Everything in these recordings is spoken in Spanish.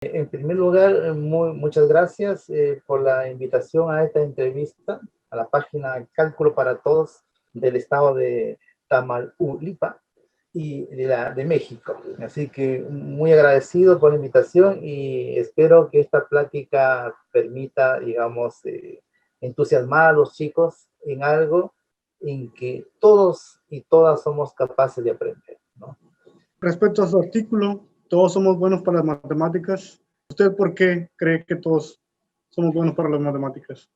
En primer lugar, muchas gracias por la invitación a esta entrevista a la página Cálculo para Todos del estado de Tamaulipas y de México. Así que muy agradecido por la invitación y espero que esta plática permita, digamos, entusiasmar a los chicos en algo en que todos y todas somos capaces de aprender, ¿no? Respecto a su artículo, todos somos buenos para las matemáticas. ¿Usted por qué cree que todos somos buenos para las matemáticas?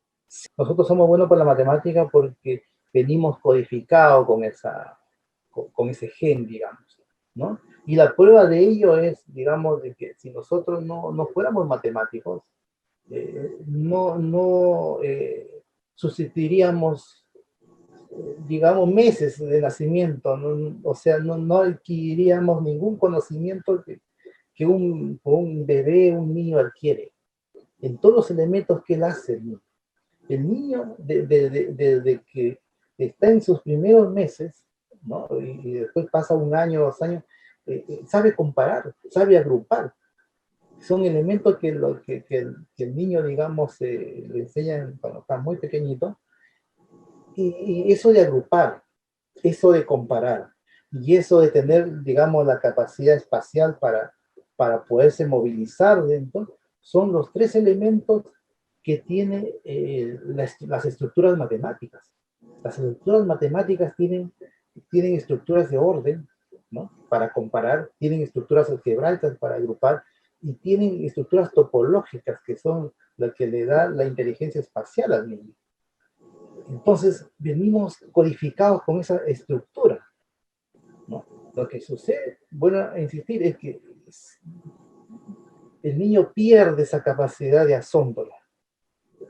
Nosotros somos buenos para la matemática porque venimos codificados con ese gen, digamos, ¿no? Y la prueba de ello es, digamos, de que si nosotros no fuéramos matemáticos, no sustituiríamos, digamos, meses de nacimiento, ¿no? O sea, no adquiriríamos ningún conocimiento que un bebé, un niño adquiere, en todos los elementos que él hace. El niño, desde que está en sus primeros meses, ¿no? Y después pasa un año, 2 años, sabe comparar, sabe agrupar. Son elementos que el niño, digamos, le enseñan cuando está muy pequeñito. Y eso de agrupar, eso de comparar, y eso de tener, digamos, la capacidad espacial para poderse movilizar dentro, son los tres elementos que tienen las estructuras matemáticas. Las estructuras matemáticas tienen estructuras de orden, ¿no? Para comparar, tienen estructuras algebraicas para agrupar, y tienen estructuras topológicas que son las que le da la inteligencia espacial al niño. Entonces, venimos codificados con esa estructura, ¿no? Lo que sucede, bueno, a insistir, es que el niño pierde esa capacidad de asombro.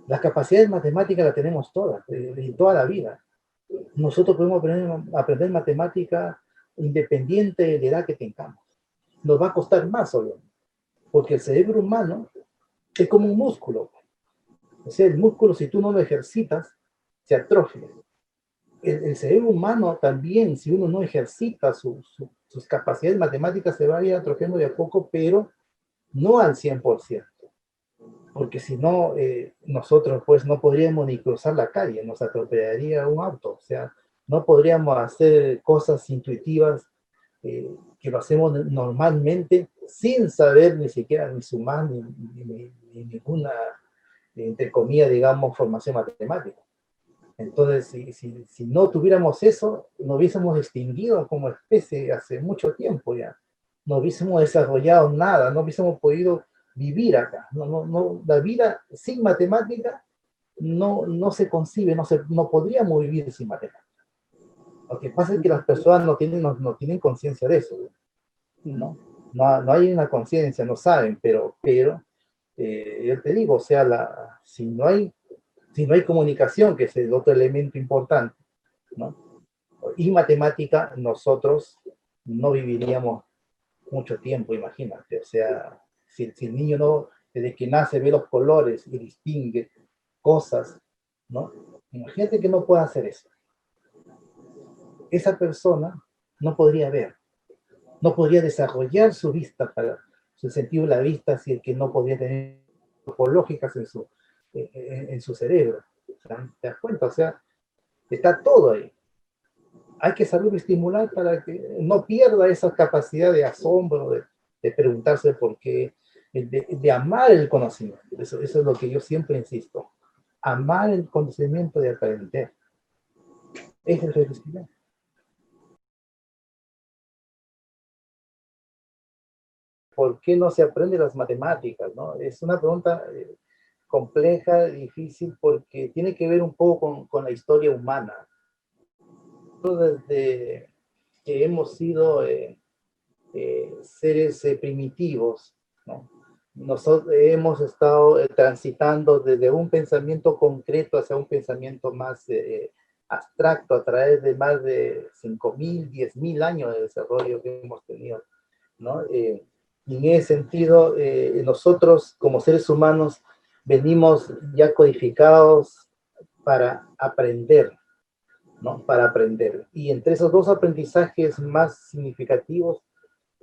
Las capacidades matemáticas las tenemos todas, de toda la vida. Nosotros podemos aprender matemática independiente de la edad que tengamos. Nos va a costar más, obviamente, porque el cerebro humano es como un músculo. O sea, el músculo, si tú no lo ejercitas, se atrofia. El cerebro humano también, si uno no ejercita sus capacidades matemáticas, se va a ir atrofiando de a poco, pero no al 100%. Porque si no, nosotros pues no podríamos ni cruzar la calle, nos atropellaría un auto. O sea, no podríamos hacer cosas intuitivas que lo hacemos normalmente sin saber ni siquiera ni sumar ni ninguna, entre comillas, digamos, formación matemática. Entonces, si no tuviéramos eso, nos hubiésemos extinguido como especie hace mucho tiempo ya. No hubiésemos desarrollado nada, no hubiésemos podido vivir acá. La vida sin matemática no se concibe, no podríamos vivir sin matemática. Lo que pasa es que las personas no tienen conciencia de eso, ¿no? No hay una conciencia, no saben, pero yo te digo, o sea, si no hay comunicación, que es el otro elemento importante, ¿no? Y matemática, nosotros no viviríamos mucho tiempo, imagínate. O sea, si el niño no, desde que nace, ve los colores y distingue cosas, ¿no? Imagínate que no pueda hacer eso. Esa persona no podría ver, no podría desarrollar su vista, su sentido de la vista, si el que no podría tener lógicas en su cerebro. ¿Te das cuenta? O sea, está todo ahí. Hay que saber estimular para que no pierda esa capacidad de asombro, de preguntarse por qué, de amar el conocimiento. Eso es lo que yo siempre insisto. Amar el conocimiento de aprender. Es el felicidad. ¿Por qué no se aprende las matemáticas? ¿No? Es una pregunta compleja, difícil, porque tiene que ver un poco con la historia humana. Desde que hemos sido seres primitivos, ¿no? Nosotros hemos estado transitando desde un pensamiento concreto hacia un pensamiento más abstracto a través de más de 5.000, 10.000 años de desarrollo que hemos tenido, ¿no? Y en ese sentido, nosotros como seres humanos venimos ya codificados para aprender, ¿no? Para aprender. Y entre esos dos aprendizajes más significativos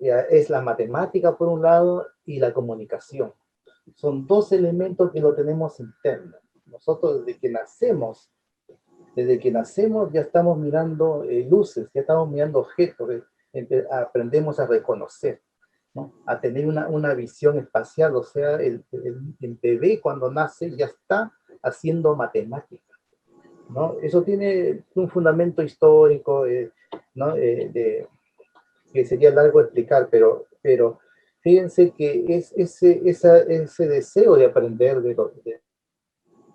es la matemática por un lado y la comunicación. Son dos elementos que lo tenemos internos. Nosotros desde que nacemos ya estamos mirando luces, ya estamos mirando objetos, aprendemos a reconocer, ¿no? A tener una visión espacial, o sea, el bebé cuando nace ya está haciendo matemática, ¿no? Eso tiene un fundamento histórico, ¿no? Que sería largo explicar, pero fíjense que es ese deseo de aprender de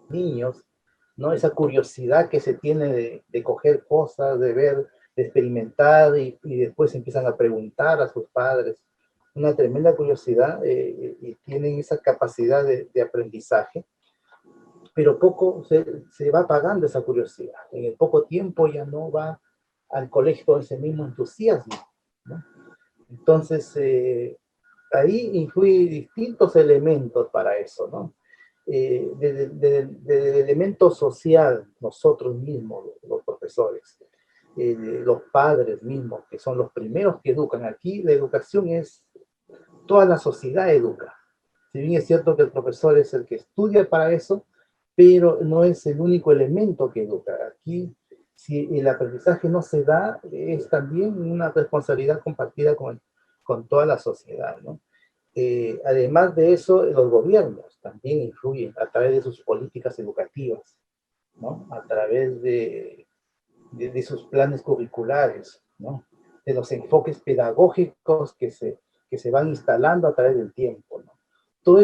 niños, ¿no? Esa curiosidad que se tiene de coger cosas, de ver, de experimentar y después empiezan a preguntar a sus padres. Una tremenda curiosidad y tienen esa capacidad de aprendizaje, pero poco se va apagando esa curiosidad. En el poco tiempo ya no va al colegio con ese mismo entusiasmo, ¿no? Entonces, ahí influyen distintos elementos para eso, ¿no? Desde el elemento social, nosotros mismos, los profesores, los padres mismos, que son los primeros que educan. Aquí la educación es, toda la sociedad educa. Si bien es cierto que el profesor es el que estudia para eso, pero no es el único elemento que educa. Aquí, si el aprendizaje no se da, es también una responsabilidad compartida con toda la sociedad, ¿no? Además de eso, los gobiernos también influyen a través de sus políticas educativas, ¿no? A través de sus planes curriculares, ¿no? De los enfoques pedagógicos que se van instalando a través del tiempo, ¿no? Todos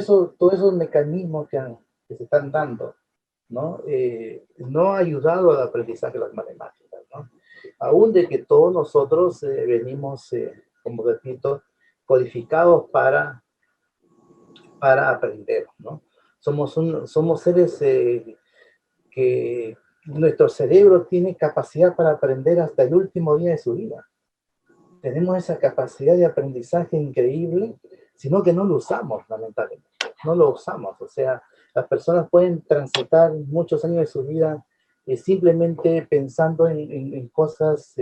esos mecanismos que se están dando, ¿no? No ha ayudado al aprendizaje de las matemáticas, ¿no? Aún de que todos nosotros venimos, como repito, codificados para aprender, ¿no? Somos seres que nuestro cerebro tiene capacidad para aprender hasta el último día de su vida. Tenemos esa capacidad de aprendizaje increíble, sino que no lo usamos, lamentablemente. No lo usamos. O sea, las personas pueden transitar muchos años de su vida simplemente pensando en cosas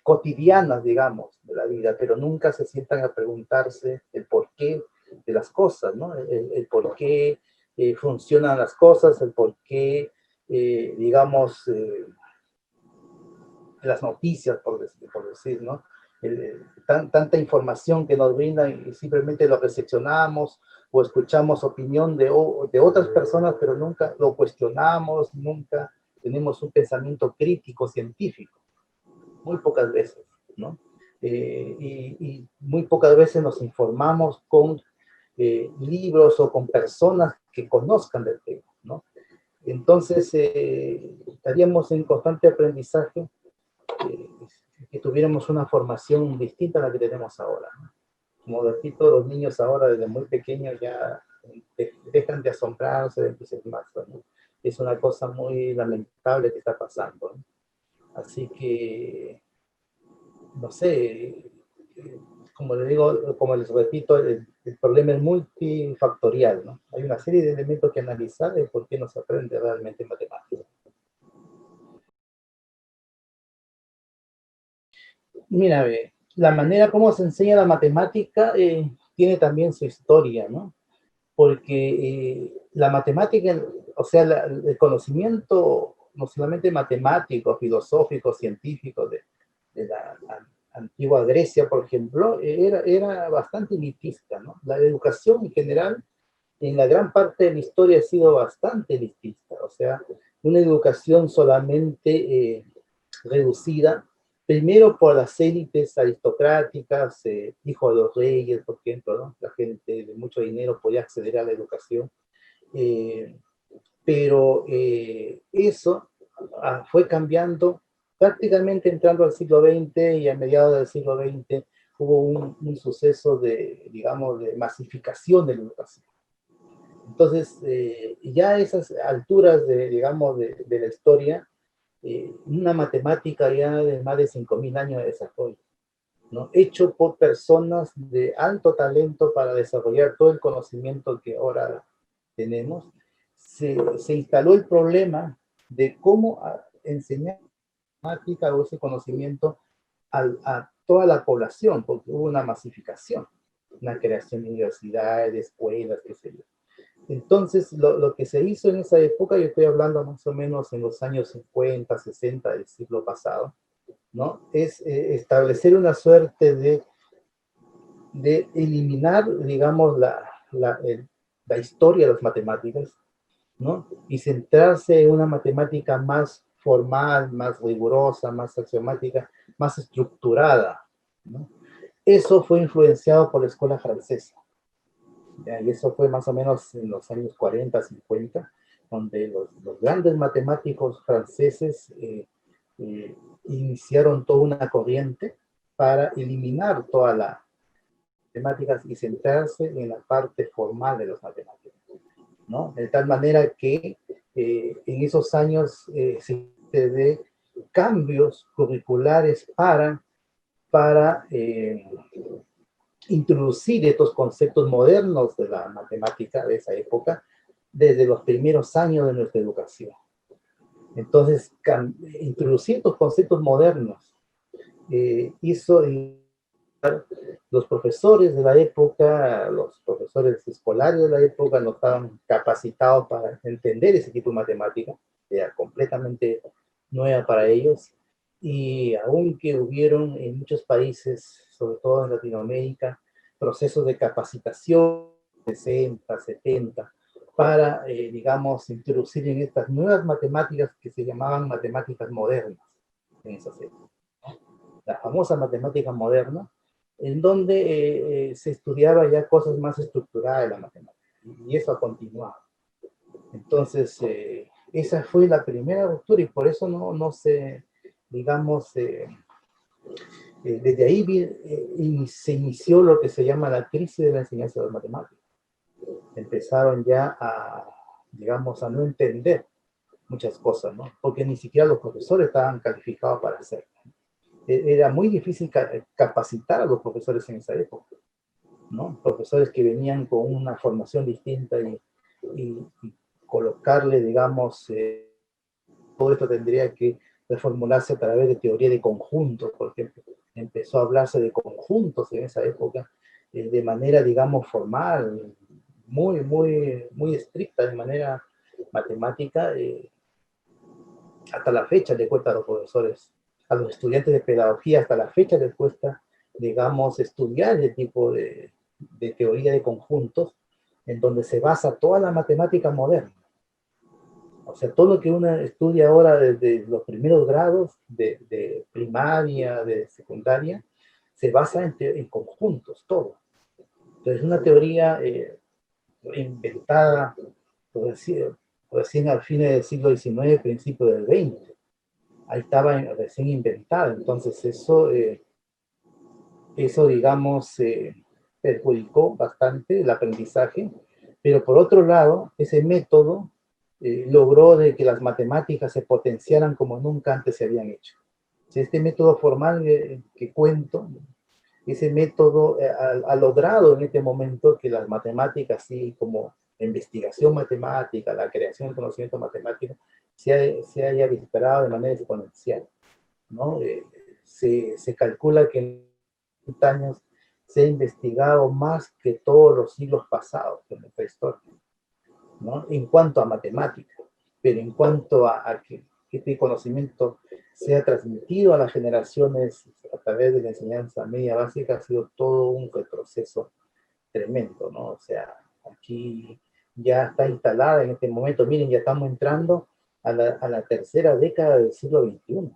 cotidianas, digamos, de la vida, pero nunca se sientan a preguntarse el porqué de las cosas, ¿no? El por qué funcionan las cosas, el por qué, digamos, las noticias, por decir, ¿no? Tanta información que nos brindan y simplemente lo recepcionamos o escuchamos opinión de otras personas, pero nunca lo cuestionamos, nunca tenemos un pensamiento crítico, científico, muy pocas veces, ¿no? Y muy pocas veces nos informamos con libros o con personas que conozcan del tema, ¿no? Entonces, estaríamos en constante aprendizaje, eh, que tuviéramos una formación distinta a la que tenemos ahora, ¿no? Como repito, los niños ahora desde muy pequeños ya dejan de asombrarse, de entusiasmarse, ¿no? Es una cosa muy lamentable que está pasando, ¿no? Así que, no sé, como les digo, como les repito, el problema es multifactorial, ¿no? Hay una serie de elementos que analizar de por qué no se aprende realmente matemáticas. Mira, ve, la manera como se enseña la matemática tiene también su historia, ¿no? Porque la matemática, o sea, el conocimiento no solamente matemático, filosófico, científico de la antigua Grecia, por ejemplo, era bastante elitista, ¿no? La educación en general, en la gran parte de la historia ha sido bastante elitista, o sea, una educación solamente reducida, primero por las élites aristocráticas, hijos de los reyes, por ejemplo, ¿no? La gente de mucho dinero podía acceder a la educación, eh, pero eso fue cambiando prácticamente entrando al siglo XX y a mediados del siglo XX hubo un suceso de, digamos, de masificación de la educación. Entonces, ya a esas alturas de, digamos, de la historia, una matemática ya de más de 5.000 años de desarrollo, ¿no? Hecho por personas de alto talento para desarrollar todo el conocimiento que ahora tenemos, se instaló el problema de cómo enseñar matemática o ese conocimiento a toda la población, porque hubo una masificación, una creación de universidades, de escuelas, qué sé yo. Entonces, lo que se hizo en esa época, yo estoy hablando más o menos en los años 50, 60 del siglo pasado, ¿no? Es establecer una suerte de eliminar, digamos, la historia de las matemáticas, ¿no? Y centrarse en una matemática más formal, más rigurosa, más axiomática, más estructurada, ¿no? Eso fue influenciado por la escuela francesa, ¿ya? Y eso fue más o menos en los años 40, 50, donde los grandes matemáticos franceses iniciaron toda una corriente para eliminar todas las matemáticas y centrarse en la parte formal de las matemáticas, ¿no? De tal manera que en esos años se de cambios curriculares para introducir estos conceptos modernos de la matemática de esa época desde los primeros años de nuestra educación. Entonces, introducir estos conceptos modernos hizo los profesores de la época, los profesores escolares de la época no estaban capacitados para entender ese tipo de matemática, era completamente nueva para ellos, y aunque hubieron en muchos países, sobre todo en Latinoamérica, procesos de capacitación, 60, 70, para, digamos, introducir en estas nuevas matemáticas que se llamaban matemáticas modernas en esas épocas. La famosa matemática moderna, en donde se estudiaba ya cosas más estructuradas de la matemática, y eso ha continuado. Entonces, esa fue la primera ruptura, y por eso no se, digamos, desde ahí se inició lo que se llama la crisis de la enseñanza de las matemáticas. Empezaron ya a, digamos, a no entender muchas cosas, ¿no? Porque ni siquiera los profesores estaban calificados para hacerlo. Era muy difícil capacitar a los profesores en esa época, ¿no? Profesores que venían con una formación distinta y colocarle, digamos, todo esto tendría que reformularse a través de teoría de conjuntos, por ejemplo. Empezó a hablarse de conjuntos en esa época de manera, digamos, formal, muy estricta, de manera matemática. Hasta la fecha le cuesta a los profesores, a los estudiantes de pedagogía, hasta la fecha les cuesta, digamos, estudiar ese tipo de teoría de conjuntos, en donde se basa toda la matemática moderna. O sea, todo lo que uno estudia ahora desde los primeros grados de primaria, de secundaria, se basa en conjuntos, todo. Entonces, una teoría inventada, recién al fin del siglo XIX, principio del XX. Ahí estaba recién inventada, entonces eso digamos, perjudicó bastante el aprendizaje, pero por otro lado, ese método logró de que las matemáticas se potenciaran como nunca antes se habían hecho. Este método formal que cuento, ese método ha logrado en este momento que las matemáticas, así como la investigación matemática, la creación del conocimiento matemático, se haya disparado de manera exponencial, ¿no? Se calcula que en 30 años se ha investigado más que todos los siglos pasados de nuestra historia, ¿no? En cuanto a matemática, pero en cuanto a que este conocimiento sea transmitido a las generaciones a través de la enseñanza media básica, ha sido todo un retroceso tremendo, ¿no? O sea, aquí ya está instalada en este momento, miren, ya estamos entrando a la tercera década del siglo XXI.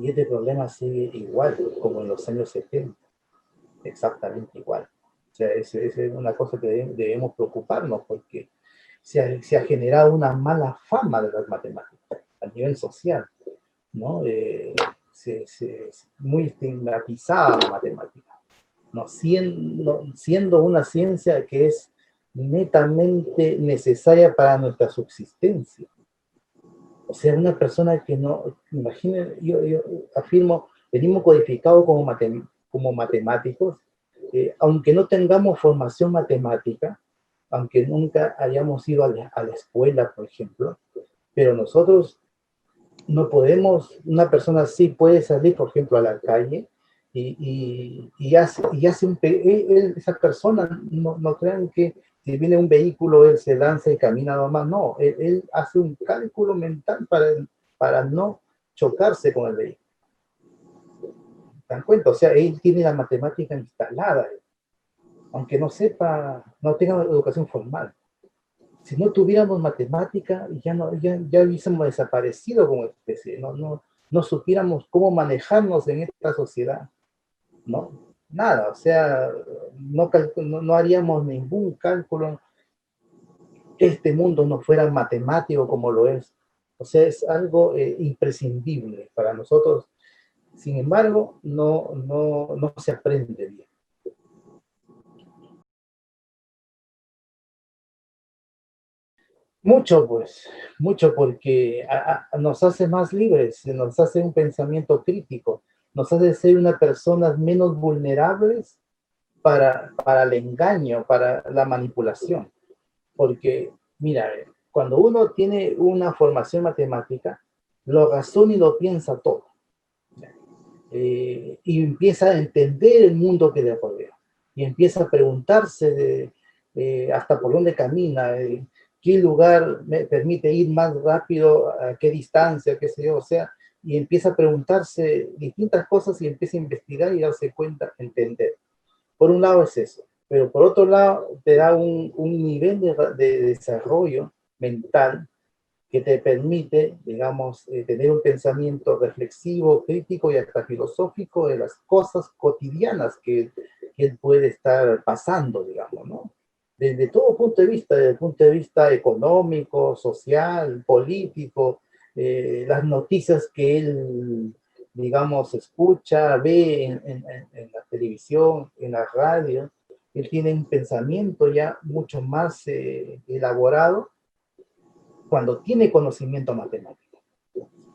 Y este problema sigue igual, como en los años 70, exactamente igual. O sea, es una cosa que debemos preocuparnos, porque se ha generado una mala fama de las matemáticas a nivel social, ¿no? Muy estigmatizada la matemática, ¿no? Siendo una ciencia que es netamente necesaria para nuestra subsistencia. O sea, una persona que no, imaginen, yo afirmo, venimos codificados como matemáticos, aunque no tengamos formación matemática, aunque nunca hayamos ido a la escuela, por ejemplo, pero nosotros no podemos, una persona sí puede salir, por ejemplo, a la calle esa persona, no crean que si viene un vehículo, él se lanza y camina nomás, no, él hace un cálculo mental para no chocarse con el vehículo. ¿Se dan cuenta? O sea, él tiene la matemática instalada, aunque no sepa, no tenga educación formal. Si no tuviéramos matemática, ya hubiésemos desaparecido como especie, no supiéramos cómo manejarnos en esta sociedad, ¿no? Nada, o sea, no haríamos ningún cálculo, este mundo no fuera matemático como lo es. O sea, es algo imprescindible para nosotros. Sin embargo, no se aprende bien. Mucho, pues, mucho porque nos hace más libres, nos hace un pensamiento crítico, nos hace ser unas personas menos vulnerables para el engaño, para la manipulación. Porque, mira, cuando uno tiene una formación matemática, lo razona y lo piensa todo. Y empieza a entender el mundo que le rodea. Y empieza a preguntarse hasta por dónde camina, qué lugar me permite ir más rápido, a qué distancia, qué sé yo, o sea, y empieza a preguntarse distintas cosas y empieza a investigar y darse cuenta, entender. Por un lado es eso, pero por otro lado te da un nivel de desarrollo mental que te permite, digamos, tener un pensamiento reflexivo, crítico y hasta filosófico de las cosas cotidianas que él puede estar pasando, digamos, ¿no? Desde todo punto de vista, desde el punto de vista económico, social, político, las noticias que él, digamos, escucha, ve en la televisión, en la radio, él tiene un pensamiento ya mucho más elaborado cuando tiene conocimiento matemático.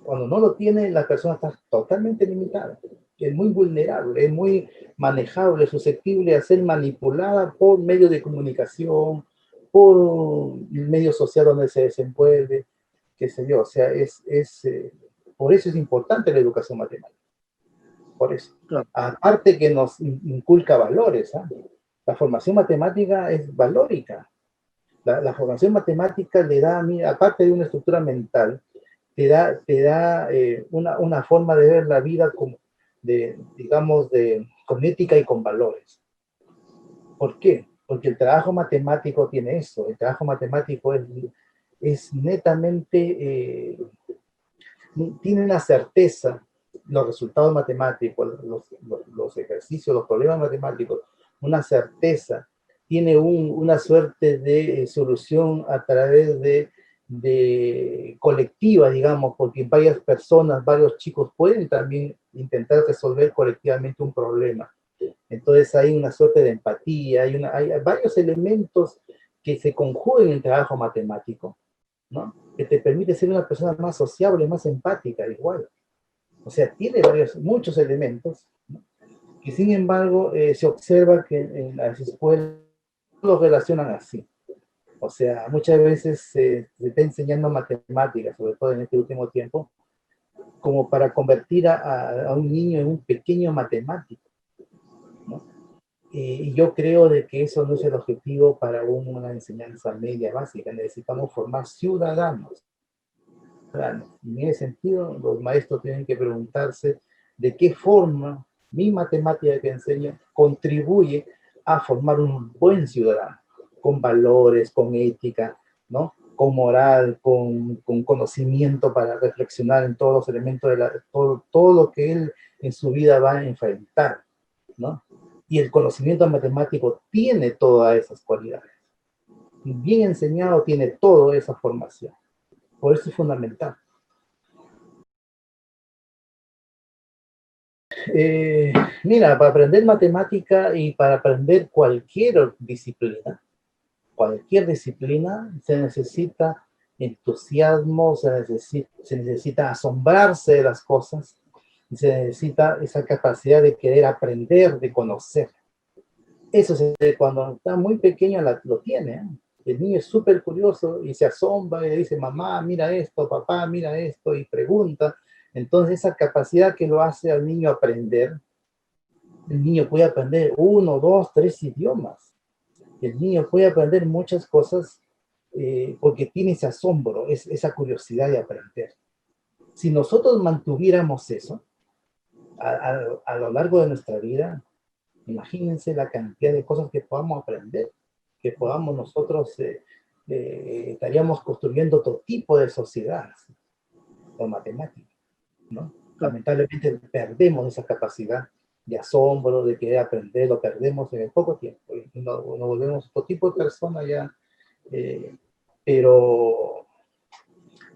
Cuando no lo tiene, la persona está totalmente limitada, es muy vulnerable, es muy manejable, susceptible a ser manipulada por medios de comunicación, por medio social donde se desenvuelve, qué sé yo, o sea, por eso es importante la educación matemática, por eso. Claro. Aparte que nos inculca valores, ¿eh? La formación matemática es valórica. La formación matemática le da, mira, aparte de una estructura mental, te da una forma de ver la vida como digamos, con ética y con valores. ¿Por qué? Porque el trabajo matemático tiene eso. El trabajo matemático es netamente, tiene una certeza, los resultados matemáticos, los ejercicios, los problemas matemáticos, una certeza, tiene una suerte de solución a través de colectiva, digamos, porque varias personas, varios chicos pueden también intentar resolver colectivamente un problema. Entonces hay una suerte de empatía, hay varios elementos que se conjugan en el trabajo matemático, ¿no? Que te permite ser una persona más sociable, más empática, igual. O sea, tiene muchos elementos, ¿no? Que sin embargo se observa que en las escuelas los relacionan así. O sea, muchas veces se está enseñando matemáticas, sobre todo en este último tiempo, como para convertir a un niño en un pequeño matemático, ¿no? Y yo creo de que eso no es el objetivo para una enseñanza media básica. Necesitamos formar ciudadanos. En ese sentido, los maestros tienen que preguntarse de qué forma mi matemática que enseño contribuye a formar un buen ciudadano, con valores, con ética, ¿no? Con moral, con conocimiento para reflexionar en todos los elementos todo lo que él en su vida va a enfrentar, ¿no? Y el conocimiento matemático tiene todas esas cualidades. Bien enseñado tiene toda esa formación. Por eso es fundamental. Mira, para aprender matemática y para aprender cualquier disciplina, se necesita entusiasmo, se necesita asombrarse de las cosas, se necesita esa capacidad de querer aprender, de conocer. Eso cuando está muy pequeño lo tiene, ¿eh? El niño es súper curioso y se asombra y le dice, mamá, mira esto, papá, mira esto, y pregunta. Entonces esa capacidad que lo hace al niño aprender, El niño puede aprender uno, dos, tres idiomas. El niño puede aprender muchas cosas porque tiene ese asombro, esa curiosidad de aprender. Si nosotros mantuviéramos eso a lo largo de nuestra vida, imagínense la cantidad de cosas que podamos aprender, que podamos nosotros, estaríamos construyendo otro tipo de sociedades, con matemáticas, ¿no? Claro. Lamentablemente perdemos esa capacidad de asombro, de querer aprender, lo perdemos en el poco tiempo, y nos volvemos otro tipo de persona ya, eh, pero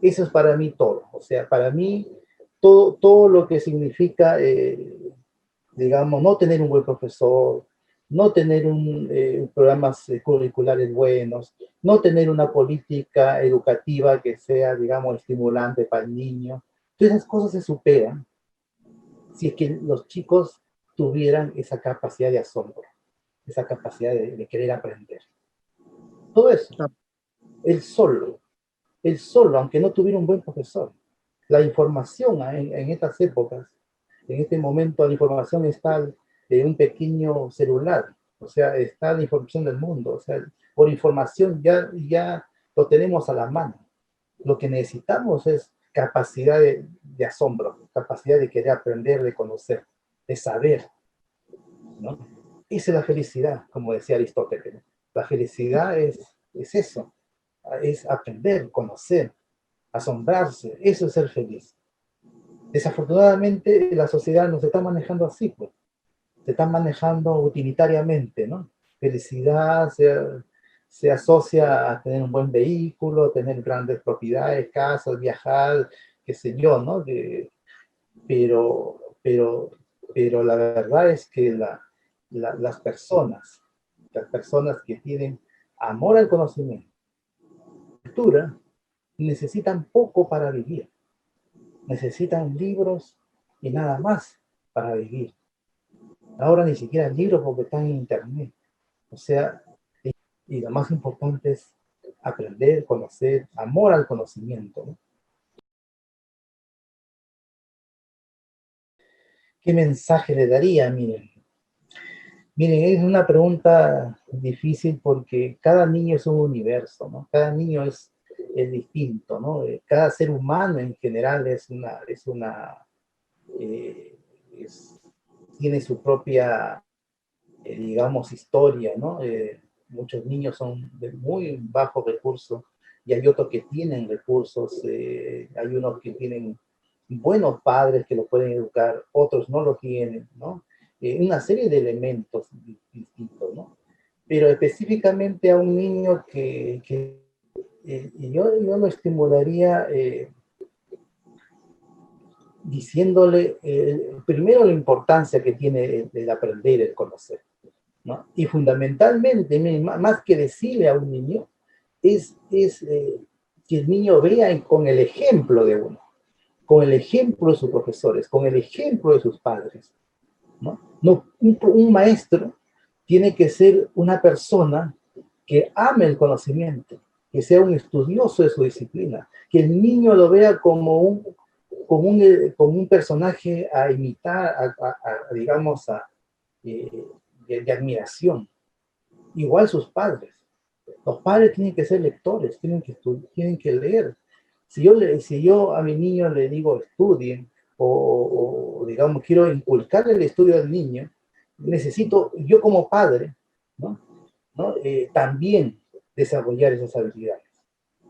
eso es para mí todo, o sea, para mí todo lo que significa, digamos, no tener un buen profesor, no tener programas curriculares buenos, no tener una política educativa que sea, digamos, estimulante para el niño. Todas esas cosas se superan si es que los chicos tuvieran esa capacidad de asombro, esa capacidad de querer aprender. Todo eso, Claro. él solo, él solo, aunque no tuviera un buen profesor. La información en estas épocas, en este momento, la información está en un pequeño celular, o sea, está la información del mundo, o sea, por información ya lo tenemos a la mano. Lo que necesitamos es capacidad de asombro, capacidad de querer aprender, de conocer, de saber, ¿no? Esa es la felicidad, como decía Aristóteles. La felicidad es eso, es aprender, conocer, asombrarse, eso es ser feliz. Desafortunadamente, la sociedad nos está manejando así, pues. Se está manejando utilitariamente, ¿no? Felicidad se asocia a tener un buen vehículo, tener grandes propiedades, casas, viajar, qué sé yo, ¿no? Pero, pero, pero la verdad es que las personas que tienen amor al conocimiento, cultura, necesitan poco para vivir, necesitan libros y nada más para vivir. Ahora ni siquiera libros porque están en internet. O sea, y lo más importante es aprender, conocer, amor al conocimiento, ¿no? ¿Qué mensaje le daría? Miren, es una pregunta difícil porque cada niño es un universo, ¿no? Cada niño es distinto, ¿no? Cada ser humano en general eh, es- tiene su propia, digamos, historia, ¿no? Muchos niños son de muy bajo recurso y hay otros que tienen recursos, hay unos que tienen buenos padres que lo pueden educar, otros no lo tienen, ¿no? Una serie de elementos distintos, ¿no? Pero específicamente a un niño yo lo estimularía diciéndole primero la importancia que tiene el aprender, el conocer, ¿no? Y fundamentalmente, más que decirle a un niño, es que el niño vea con el ejemplo de uno, con el ejemplo de sus profesores, con el ejemplo de sus padres, ¿no? Un maestro tiene que ser una persona que ame el conocimiento, que sea un estudioso de su disciplina, que el niño lo vea como un personaje a imitar, digamos, eh, de admiración. Igual sus padres. Los padres tienen que ser lectores, tienen que leer. Si yo a mi niño le digo estudien, digamos quiero inculcarle el estudio al niño, necesito yo como padre, ¿no? ¿No? También desarrollar esas habilidades.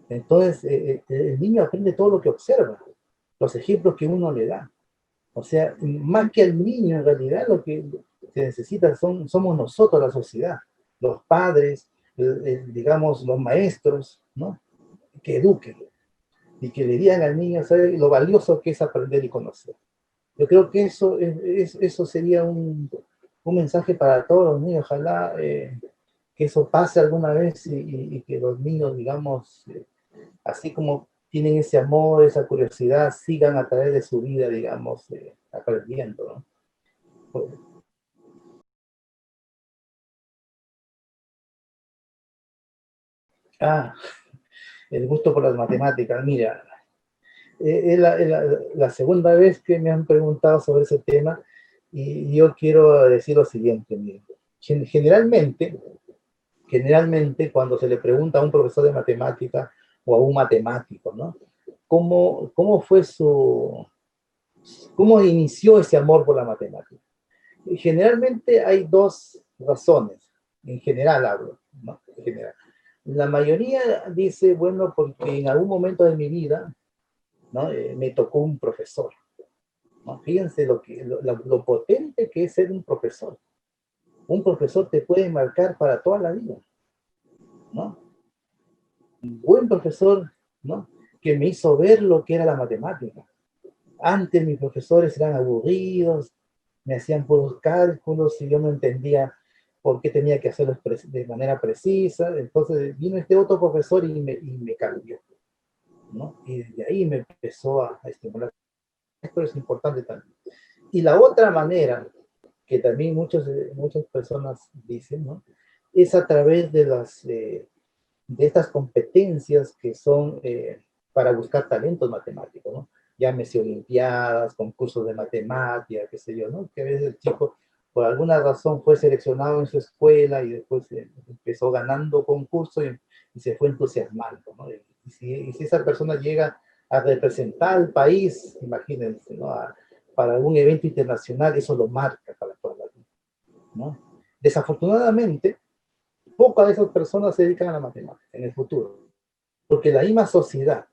Entonces, el niño aprende todo lo que observa, los ejemplos que uno le da. O sea, más que al niño, en realidad lo que se necesita somos nosotros, la sociedad, los padres, digamos, los maestros, ¿no? Que eduquen y que le digan al niño, ¿sabe? Lo valioso que es aprender y conocer. Yo creo que eso sería un mensaje para todos los niños. Ojalá que eso pase alguna vez y que los niños, digamos, así como tienen ese amor, esa curiosidad, sigan a través de su vida, digamos, aprendiendo, ¿no? Pues, ah, el gusto por las matemáticas. Mira, es la segunda vez que me han preguntado sobre ese tema. Y yo quiero decir lo siguiente, miren. Generalmente, cuando se le pregunta a un profesor de matemática o a un matemático, ¿no? ¿Cómo fue cómo inició ese amor por la matemática? Generalmente hay dos razones, en general hablo, ¿no? En general. La mayoría dice, bueno, porque en algún momento de mi vida, ¿no? Me tocó un profesor, ¿no? Fíjense lo potente que es ser un profesor. Un profesor te puede marcar para toda la vida, ¿no? Un buen profesor, ¿no? Que me hizo ver lo que era la matemática. Antes mis profesores eran aburridos, me hacían puros cálculos y yo no entendía por qué tenía que hacerlo de manera precisa. Entonces vino este otro profesor y me cambió, ¿no? Y de ahí me empezó a estimular. Esto es importante también. Y la otra manera, que también muchas personas dicen, ¿no? Es a través de estas competencias que son para buscar talentos matemáticos, ¿no? Llámese olimpiadas, concursos de matemática, qué sé yo, ¿no? Que a veces el chico, por alguna razón, fue seleccionado en su escuela y después empezó ganando concursos y se fue entusiasmando, ¿no? Y si esa persona llega a representar al país, imagínense, ¿no? Para algún evento internacional, eso lo marca para toda la vida, ¿no? Desafortunadamente, pocas de esas personas se dedican a la matemática en el futuro, porque la misma sociedad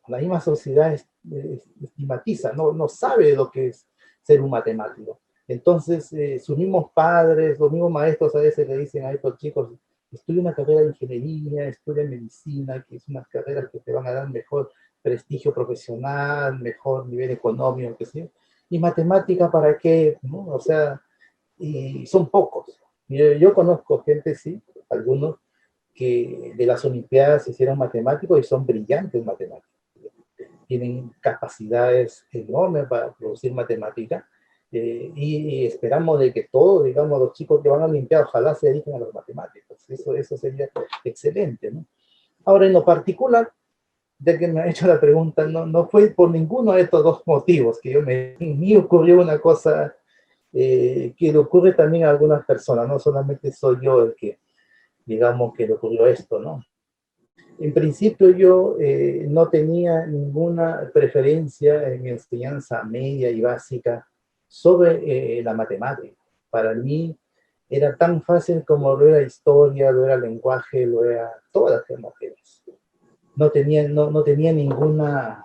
estigmatiza, no sabe lo que es ser un matemático. Entonces, sus mismos padres, los mismos maestros a veces le dicen a estos chicos, estudia una carrera de ingeniería, estudia medicina, que es unas carreras que te van a dar mejor prestigio profesional, mejor nivel económico, que sé. Y matemática, ¿para qué? ¿No? O sea, y son pocos. Yo conozco gente, sí, algunos, que de las Olimpiadas se hicieron matemáticos y son brillantes matemáticos. Tienen capacidades enormes para producir matemática y esperamos de que todos, digamos, los chicos que van a Olimpiadas, ojalá se dediquen a las matemáticas. Eso sería excelente, ¿no? Ahora, en lo particular, ya que me ha hecho la pregunta, no fue por ninguno de estos dos motivos que en mí ocurrió una cosa que le ocurre también a algunas personas, no solamente soy yo el que, digamos, que le ocurrió esto, ¿no? En principio yo no tenía ninguna preferencia en mi enseñanza media y básica sobre la matemática. Para mí era tan fácil como lo era historia, lo era lenguaje, lo era todas las materias. No tenía ninguna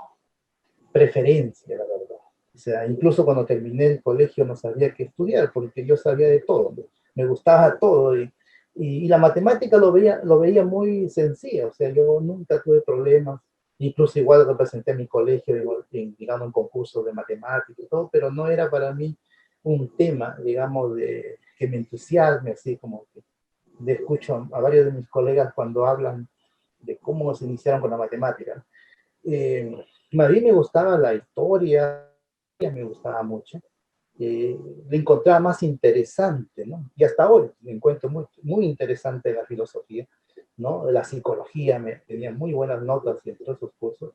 preferencia, la verdad. O sea, incluso cuando terminé el colegio no sabía qué estudiar, porque yo sabía de todo, me gustaba todo, y la matemática lo veía muy sencilla, o sea, yo nunca tuve problemas, incluso igual representé a mi colegio, digamos, en concursos de matemática y todo, pero no era para mí un tema, digamos, que me entusiasme, así como que escucho a varios de mis colegas cuando hablan de cómo se iniciaron con la matemática. Eh, a mí me gustaba la historia, me gustaba mucho. Le encontraba más interesante, ¿no? Y hasta hoy me encuentro muy interesante la filosofía, ¿no? La psicología, me tenía muy buenas notas entre esos cursos.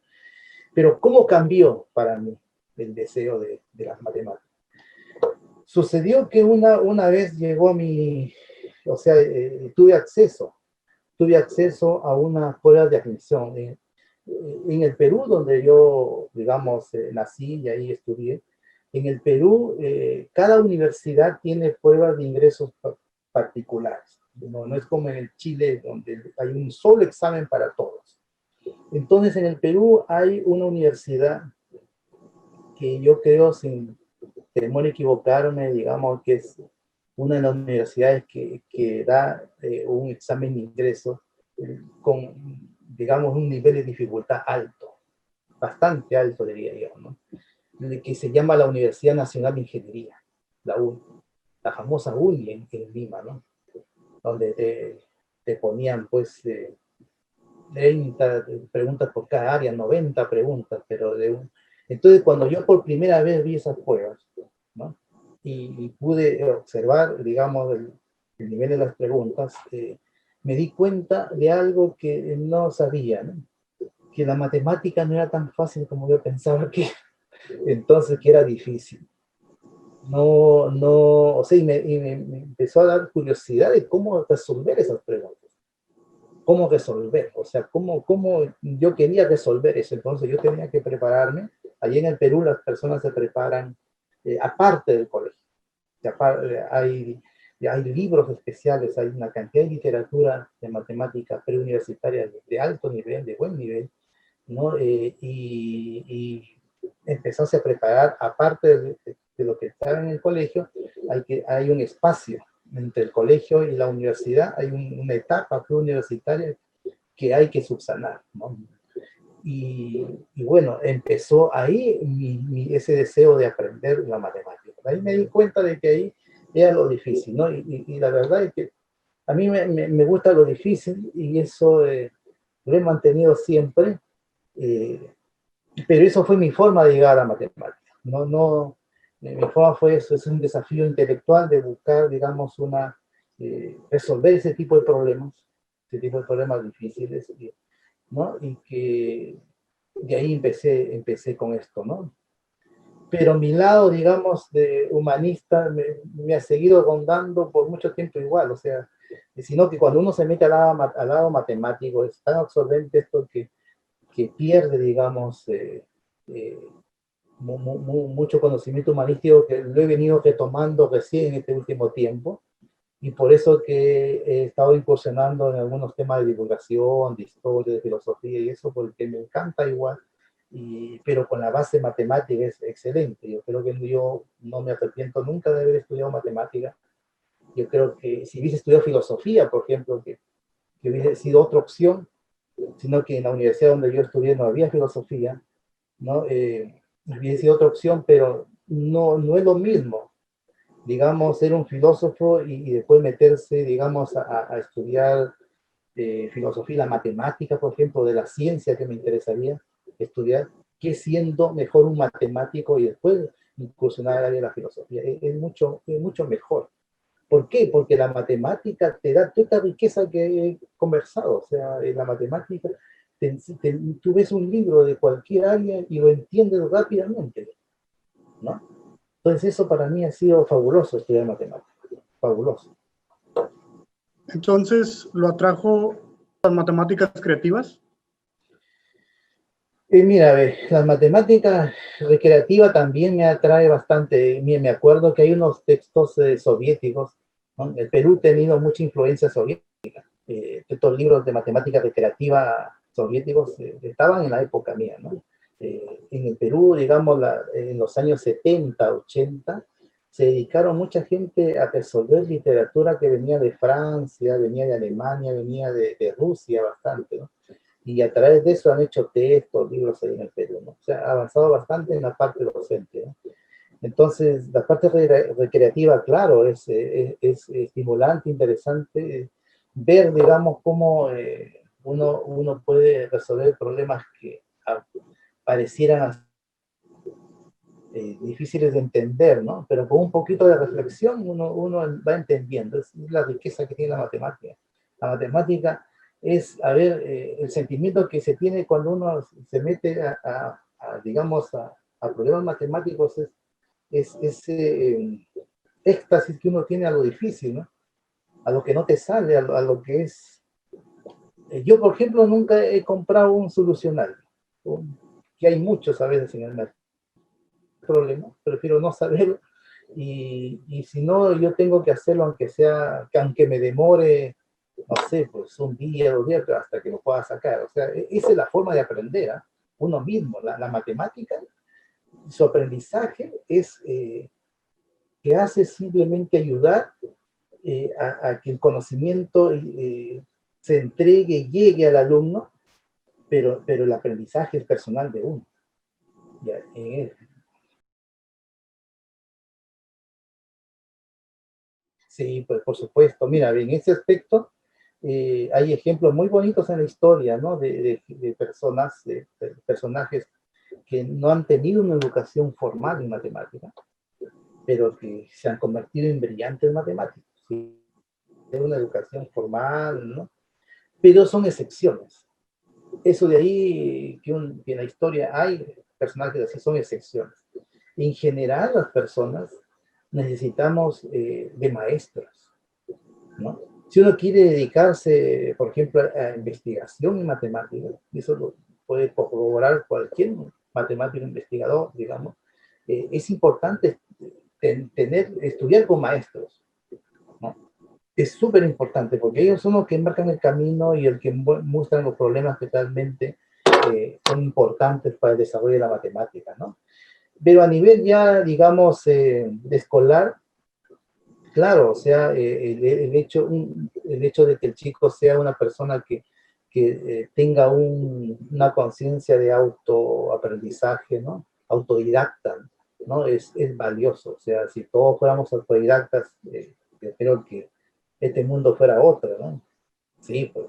Pero ¿cómo cambió para mí el deseo de las matemáticas? Sucedió que una vez llegó o sea, tuve acceso a una prueba de admisión. En el Perú, donde yo, digamos, nací y ahí estudié, en el Perú, cada universidad tiene pruebas de ingresos particulares. No es como en el Chile, donde hay un solo examen para todos. Entonces, en el Perú hay una universidad que yo creo, sin temor a equivocarme, digamos que es una de las universidades que da un examen de ingreso con, digamos, un nivel de dificultad alto, bastante alto, diría yo, ¿no? Que se llama la Universidad Nacional de Ingeniería, la UNI, la famosa UNI en Lima, ¿no? Donde te ponían, pues, 30 preguntas por cada área, 90 preguntas, pero Entonces, cuando yo por primera vez vi esas pruebas, ¿no? Y pude observar, digamos, el nivel de las preguntas, me di cuenta de algo que no sabía, ¿no? Que la matemática no era tan fácil como yo pensaba que entonces que era difícil. o sea, me empezó a dar curiosidad de cómo resolver esas preguntas. ¿Cómo resolver? O sea, cómo yo quería resolver eso. Entonces yo tenía que prepararme. Allí en el Perú las personas se preparan aparte del colegio. Hay libros especiales, hay una cantidad de literatura de matemática preuniversitaria de alto nivel, de buen nivel, ¿no? Y empezarse a preparar, aparte de lo que estaba en el colegio, hay un espacio entre el colegio y la universidad, hay una etapa preuniversitaria que hay que subsanar, ¿no? Y bueno, empezó ahí ese deseo de aprender la matemática. Ahí me di cuenta de que ahí era lo difícil, ¿no? Y la verdad es que a mí me gusta lo difícil y eso lo he mantenido siempre, eh, pero eso fue mi forma de llegar a la matemática. Mi forma fue eso, es un desafío intelectual de buscar, digamos, resolver ese tipo de problemas difíciles, ¿no? Y que de ahí empecé con esto, ¿no? Pero mi lado, digamos, de humanista me ha seguido rondando por mucho tiempo igual, o sea, sino que cuando uno se mete al lado matemático, es tan absorbente esto que pierde, digamos, eh, mucho conocimiento humanístico que lo he venido retomando recién en este último tiempo, y por eso que he estado incursionando en algunos temas de divulgación, de historia, de filosofía y eso, porque me encanta igual, pero con la base matemática es excelente. Yo creo que yo no me arrepiento nunca de haber estudiado matemática. Yo creo que si hubiese estudiado filosofía, por ejemplo, que hubiese sido otra opción, sino que en la universidad donde yo estudié no había filosofía, ¿no? Hubiese sido otra opción, pero no es lo mismo, digamos, ser un filósofo y después meterse, digamos, a estudiar filosofía, la matemática, por ejemplo, de la ciencia que me interesaría estudiar, que siendo mejor un matemático y después incursionar al área de la filosofía. Es mucho mejor. ¿Por qué? Porque la matemática te da toda esta riqueza que he conversado. O sea, en la matemática, tú ves un libro de cualquier área y lo entiendes rápidamente, ¿no? Entonces eso para mí ha sido fabuloso estudiar matemáticas, fabuloso. Entonces, ¿lo atrajo las matemáticas creativas? Mira, ve, las matemáticas recreativas también me atrae bastante. Me acuerdo que hay unos textos soviéticos, ¿no? El Perú ha tenido mucha influencia soviética. Estos libros de matemática recreativa soviéticos estaban en la época mía, ¿no? En el Perú, digamos, en los años 70, 80, se dedicaron mucha gente a resolver literatura que venía de Francia, venía de Alemania, venía de Rusia bastante, ¿no? Y a través de eso han hecho textos, libros ahí en el Perú, ¿no? O sea, ha avanzado bastante en la parte docente, ¿no? Entonces, la parte recreativa, claro, es estimulante, interesante ver, digamos, cómo uno puede resolver problemas que parecieran difíciles de entender, ¿no? Pero con un poquito de reflexión uno va entendiendo. Es la riqueza que tiene la matemática. La matemática es, a ver, el sentimiento que se tiene cuando uno se mete digamos, a problemas matemáticos es ese éxtasis que uno tiene a lo difícil, ¿no? A lo que no te sale, a lo que es. Yo, por ejemplo, nunca he comprado un solucionario, que hay muchos a veces en el mercado. Problema, prefiero no saberlo. Y si no, yo tengo que hacerlo, aunque me demore, no sé, pues un día, 2 días, pero hasta que lo pueda sacar. O sea, esa es la forma de aprender, ¿eh? Uno mismo, la matemática, su aprendizaje es que hace simplemente ayudar a que el conocimiento se entregue y llegue al alumno, pero el aprendizaje es personal de uno. Ya, sí, pues por supuesto. Mira, en ese aspecto hay ejemplos muy bonitos en la historia, ¿no? De personas, de personajes que no han tenido una educación formal en matemática, pero que se han convertido en brillantes matemáticos. ¿Sí? Una educación formal, ¿no? Pero son excepciones. Eso de ahí, que en la historia hay personajes así, son excepciones. En general, las personas necesitamos de maestros, ¿no? Si uno quiere dedicarse, por ejemplo, a investigación en matemáticas, eso lo puede corroborar cualquier matemático investigador, digamos, es importante estudiar con maestros, ¿no? Es súper importante porque ellos son los que marcan el camino y el que muestran los problemas que realmente son importantes para el desarrollo de la matemática, ¿no? Pero a nivel ya, digamos, de escolar, claro, o sea, el hecho de que el chico sea una persona que tenga una conciencia de autoaprendizaje, ¿no? Autodidacta, ¿no? Es valioso. O sea, si todos fuéramos autodidactas, yo creo que este mundo fuera otro, ¿no? Sí, pues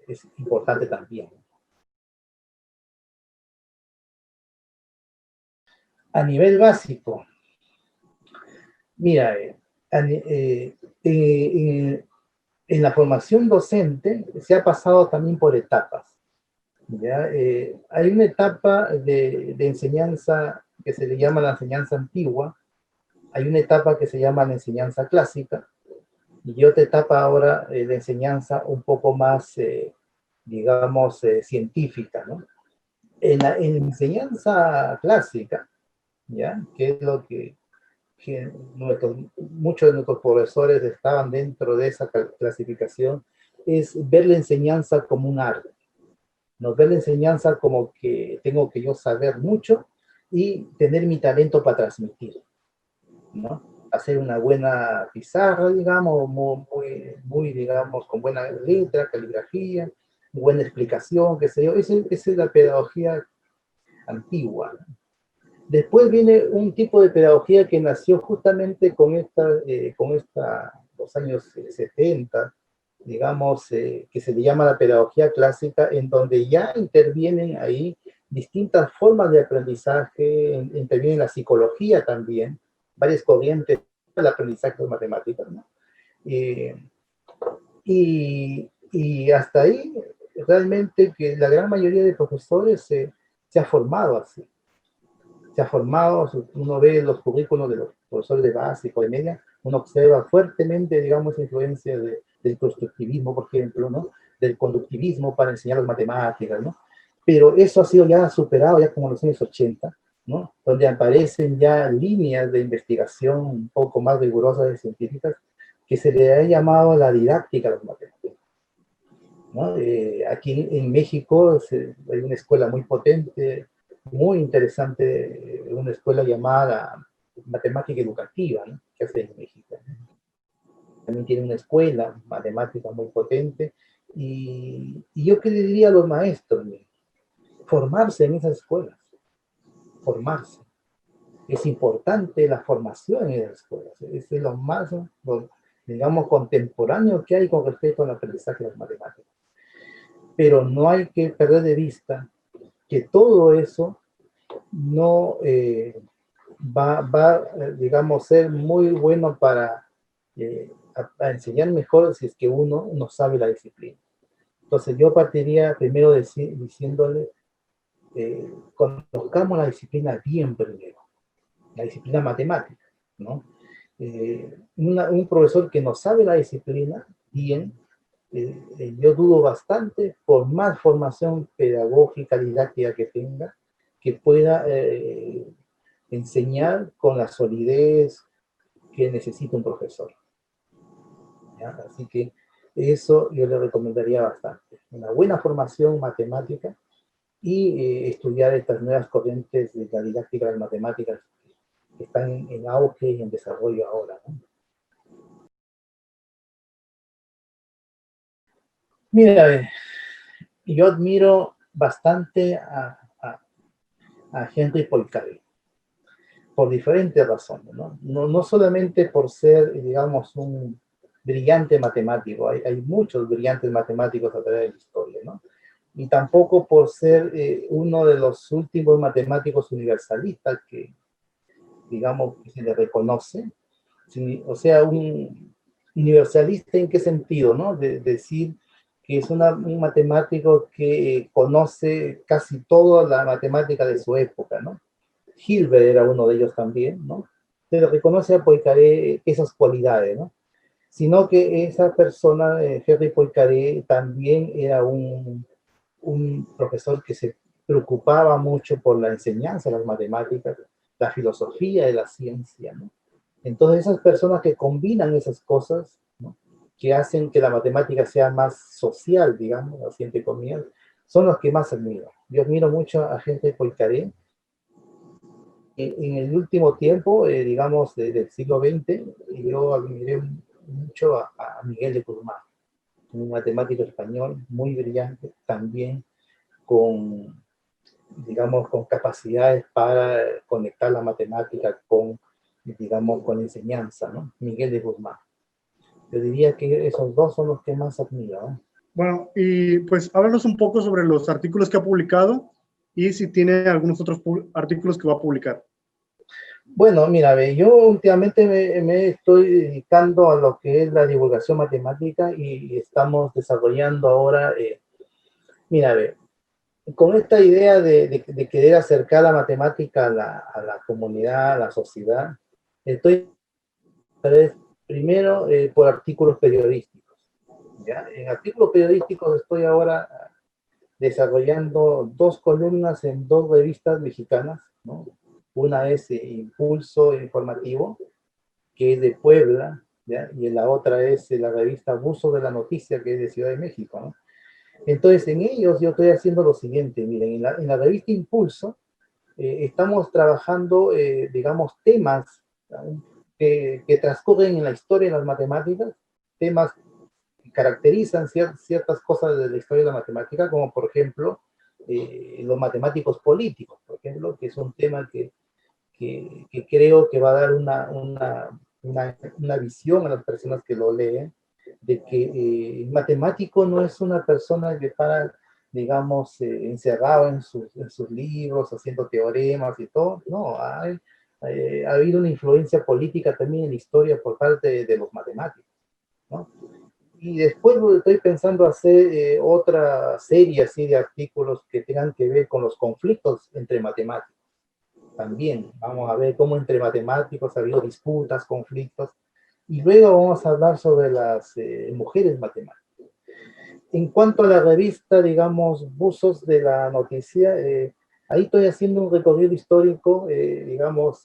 es importante también. A nivel básico, mira, en la formación docente se ha pasado también por etapas. ¿Ya? Hay una etapa de enseñanza que se le llama la enseñanza antigua, hay una etapa que se llama la enseñanza clásica, y otra etapa ahora de enseñanza un poco más, digamos, científica, ¿no? En la enseñanza clásica, ¿ya? Que es lo que muchos de nuestros profesores estaban dentro de esa clasificación, es ver la enseñanza como un arte. Nos ve la enseñanza como que tengo que yo saber mucho y tener mi talento para transmitir, ¿no? Hacer una buena pizarra, digamos, muy, digamos, con buena letra, caligrafía, buena explicación, qué sé yo. Esa es la pedagogía antigua, ¿no? Después viene un tipo de pedagogía que nació justamente los años 70, digamos, que se le llama la pedagogía clásica, en donde ya intervienen ahí distintas formas de aprendizaje, interviene la psicología también, varias corrientes del aprendizaje de matemáticas, ¿no? Eh, y hasta ahí, realmente que la gran mayoría de profesores se ha formado así. Se ha formado, uno ve los currículos de los profesores de básico, de media, uno observa fuertemente, digamos, influencia del constructivismo, por ejemplo, ¿no? Del conductivismo para enseñar las matemáticas, ¿no? Pero eso ha sido ya superado, ya como en los años 80, ¿no? Donde aparecen ya líneas de investigación un poco más rigurosas y científicas que se le ha llamado la didáctica de las matemáticas, ¿no? Aquí en México hay una escuela muy potente, muy interesante, una escuela llamada Matemática Educativa, ¿no? Que hace en México. También tiene una escuela matemática muy potente. Y yo qué le diría a los maestros, formarse en esas escuelas, formarse. Es importante la formación en las escuelas. Es lo más, digamos, contemporáneo que hay con respecto al aprendizaje de las matemáticas. Pero no hay que perder de vista que todo eso no digamos, ser muy bueno para a enseñar mejor si es que uno no sabe la disciplina. Entonces yo partiría primero diciéndole, conozcamos la disciplina bien primero, la disciplina matemática, ¿no? Un profesor que no sabe la disciplina bien, yo dudo bastante, por más formación pedagógica, didáctica que tenga, que pueda enseñar con la solidez que necesita un profesor, ¿ya? Así que eso yo le recomendaría bastante. Una buena formación matemática y estudiar estas nuevas corrientes de la didáctica de las matemáticas que están en auge y en desarrollo ahora, ¿no? Mira, yo admiro bastante a Henry Poincaré, por diferentes razones, ¿no? No solamente por ser, digamos, un brillante matemático, hay muchos brillantes matemáticos a través de la historia, ¿no? Y tampoco por ser uno de los últimos matemáticos universalistas que, digamos, que se le reconoce. O sea, un universalista en qué sentido, ¿no? De decir que es un matemático que conoce casi toda la matemática de su época, ¿no? Hilbert era uno de ellos también, ¿no? se le reconoce a Poincaré esas cualidades, ¿no? Sino que esa persona, Henri Poincaré, también era un profesor que se preocupaba mucho por la enseñanza de las matemáticas, la filosofía de la ciencia, ¿no? Entonces esas personas que combinan esas cosas, ¿no? Que hacen que la matemática sea más social, digamos, así entre comillas, son los que más admiro. Yo admiro mucho a gente de Poincaré. En el último tiempo, digamos, del siglo XX, yo admiré mucho a Miguel de Guzmán, un matemático español muy brillante, también con, digamos, con capacidades para conectar la matemática con, digamos, con enseñanza, ¿no? Miguel de Guzmán. Yo diría que esos dos son los que más admiro, ¿no? Bueno, y pues háblanos un poco sobre los artículos que ha publicado y si tiene algunos otros artículos que va a publicar. Bueno, mira, ve, yo últimamente me estoy dedicando a lo que es la divulgación matemática y estamos desarrollando ahora, mira, ve, con esta idea de querer acercar la matemática a la comunidad, a la sociedad, estoy primero por artículos periodísticos, ¿ya? En artículos periodísticos estoy ahora desarrollando dos columnas en dos revistas mexicanas, ¿no? Una es Impulso Informativo, que es de Puebla, ¿ya? Y la otra es la revista Buzo de la Noticia, que es de Ciudad de México, ¿no? Entonces, en ellos yo estoy haciendo lo siguiente, miren, en la revista Impulso estamos trabajando, digamos, temas, ¿no? Que transcurren en la historia de las matemáticas, temas que caracterizan ciertas cosas de la historia de la matemática, como por ejemplo, los matemáticos políticos, por ejemplo, que es un tema que creo que va a dar una visión a las personas que lo leen, de que el matemático no es una persona que para, digamos, encerrado en sus libros, haciendo teoremas y todo. No, ha habido una influencia política también en la historia por parte de los matemáticos, ¿no? Y después estoy pensando hacer otra serie así de artículos que tengan que ver con los conflictos entre matemáticos. También vamos a ver cómo entre matemáticos ha habido disputas, conflictos, y luego vamos a hablar sobre las mujeres matemáticas. En cuanto a la revista, digamos, Buzos de la Noticia, ahí estoy haciendo un recorrido histórico, digamos,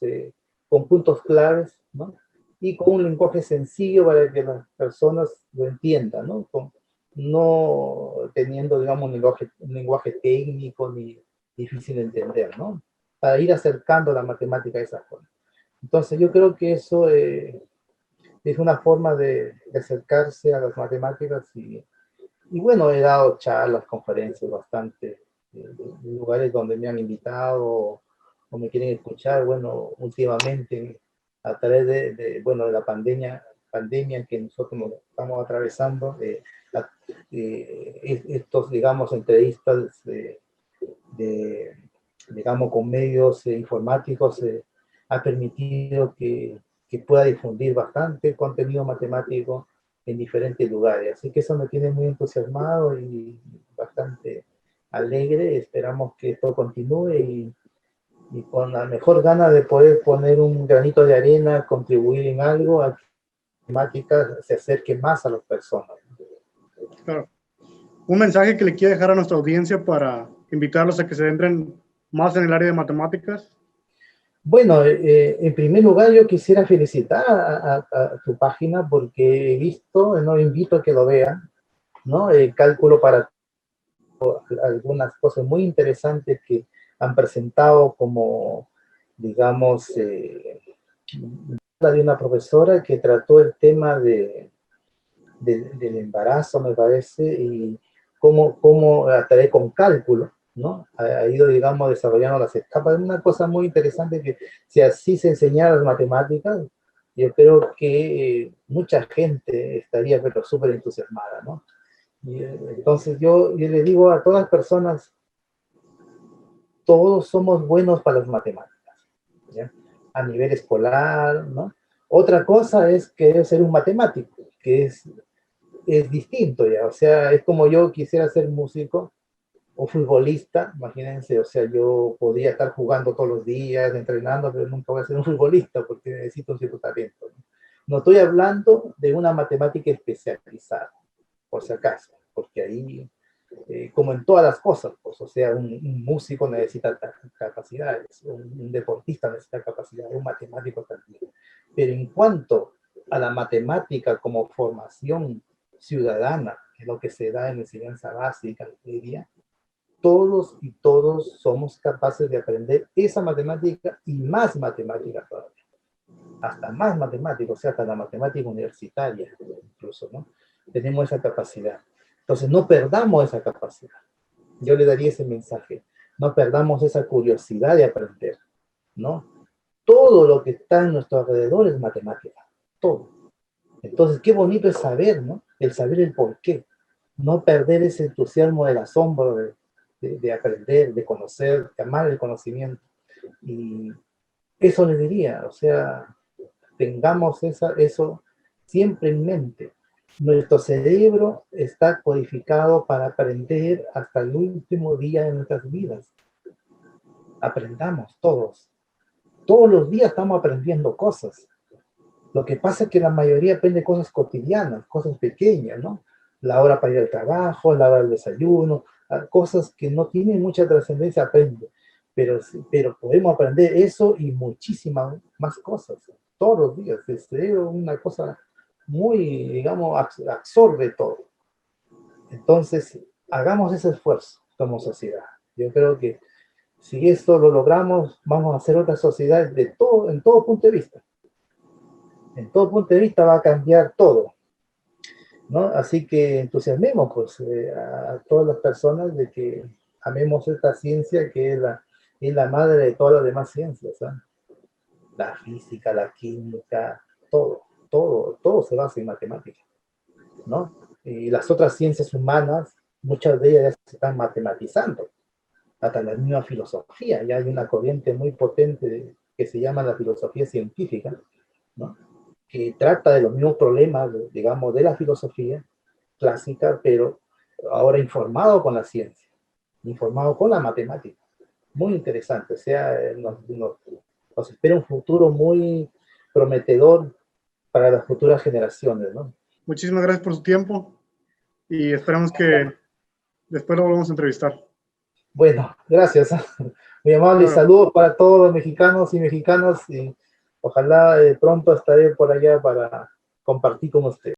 con puntos claves, ¿no? Y con un lenguaje sencillo para que las personas lo entiendan, ¿no? No teniendo, digamos, un lenguaje técnico ni difícil de entender, ¿no? Para ir acercando la matemática a esa forma. Entonces yo creo que eso es una forma de acercarse a las matemáticas y bueno, he dado charlas, conferencias bastante, en lugares donde me han invitado o me quieren escuchar. Bueno, últimamente a través bueno, de la pandemia que nosotros estamos atravesando, estos, digamos, entrevistas de, digamos, con medios informáticos ha permitido que pueda difundir bastante contenido matemático en diferentes lugares. Así que eso me tiene muy entusiasmado y bastante alegre. Esperamos que esto continúe y con la mejor gana de poder poner un granito de arena, contribuir en algo a que la matemática se acerque más a las personas. Claro. Un mensaje que le quiere dejar a nuestra audiencia para invitarlos a que se entren más en el área de matemáticas. Bueno, en primer lugar yo quisiera felicitar a tu página porque he visto, no invito a que lo vean, ¿no? El cálculo para algunas cosas muy interesantes que han presentado como, digamos, de una profesora que trató el tema del embarazo, me parece, y cómo a través con cálculo, ¿no? Ha ido, digamos, desarrollando las etapas. Es una cosa muy interesante que si así se enseñara las matemáticas, yo creo que mucha gente estaría pero súper entusiasmada, ¿no? Y, entonces yo le digo a todas las personas, todos somos buenos para las matemáticas, ¿ya? A nivel escolar, ¿no? Otra cosa es querer ser un matemático, que es distinto ya, o sea, es como yo quisiera ser músico o futbolista, imagínense, o sea, yo podría estar jugando todos los días, entrenando, pero nunca voy a ser un futbolista porque necesito un cierto talento. No estoy hablando de una matemática especializada, por si acaso, porque ahí, como en todas las cosas, pues, o sea, un músico necesita capacidades, un deportista necesita capacidades, un matemático también. Pero en cuanto a la matemática como formación ciudadana, que es lo que se da en la enseñanza básica, media, todos y todos somos capaces de aprender esa matemática y más matemática todavía. Hasta más matemática, o sea, hasta la matemática universitaria, incluso, ¿no? Tenemos esa capacidad. Entonces, no perdamos esa capacidad. Yo le daría ese mensaje. No perdamos esa curiosidad de aprender, ¿no? Todo lo que está en nuestro alrededor es matemática. Todo. Entonces, qué bonito es saber, ¿no? El saber el por qué. No perder ese entusiasmo del asombro de aprender, de conocer, de amar el conocimiento. Y eso le diría, o sea, tengamos eso siempre en mente. Nuestro cerebro está codificado para aprender hasta el último día de nuestras vidas. Aprendamos todos. Todos los días estamos aprendiendo cosas. Lo que pasa es que la mayoría aprende cosas cotidianas, cosas pequeñas, ¿no? La hora para ir al trabajo, la hora del desayuno, cosas que no tienen mucha trascendencia aprende. Pero podemos aprender eso y muchísimas más cosas, todos los días. El cerebro es una cosa muy, digamos, absorbe todo. Entonces, hagamos ese esfuerzo como sociedad. Yo creo que si esto lo logramos, vamos a hacer otra sociedad de todo, en todo punto de vista. En todo punto de vista va a cambiar todo, ¿no? Así que entusiasmemos pues, a todas las personas de que amemos esta ciencia que es la madre de todas las demás ciencias, ¿eh? La física, la química, todo se basa en matemáticas, ¿no? Y las otras ciencias humanas, muchas de ellas se están matematizando, hasta la misma filosofía, ya hay una corriente muy potente que se llama la filosofía científica, ¿no? Que trata de los mismos problemas, digamos, de la filosofía clásica, pero ahora informado con la ciencia, informado con la matemática. Muy interesante, o sea, nos espera un futuro muy prometedor para las futuras generaciones, ¿no? Muchísimas gracias por su tiempo y esperamos que después lo volvamos a entrevistar. Bueno, gracias. Muy amable, Claro. saludos para todos los mexicanos y mexicanas y ojalá pronto estaré por allá para compartir con ustedes.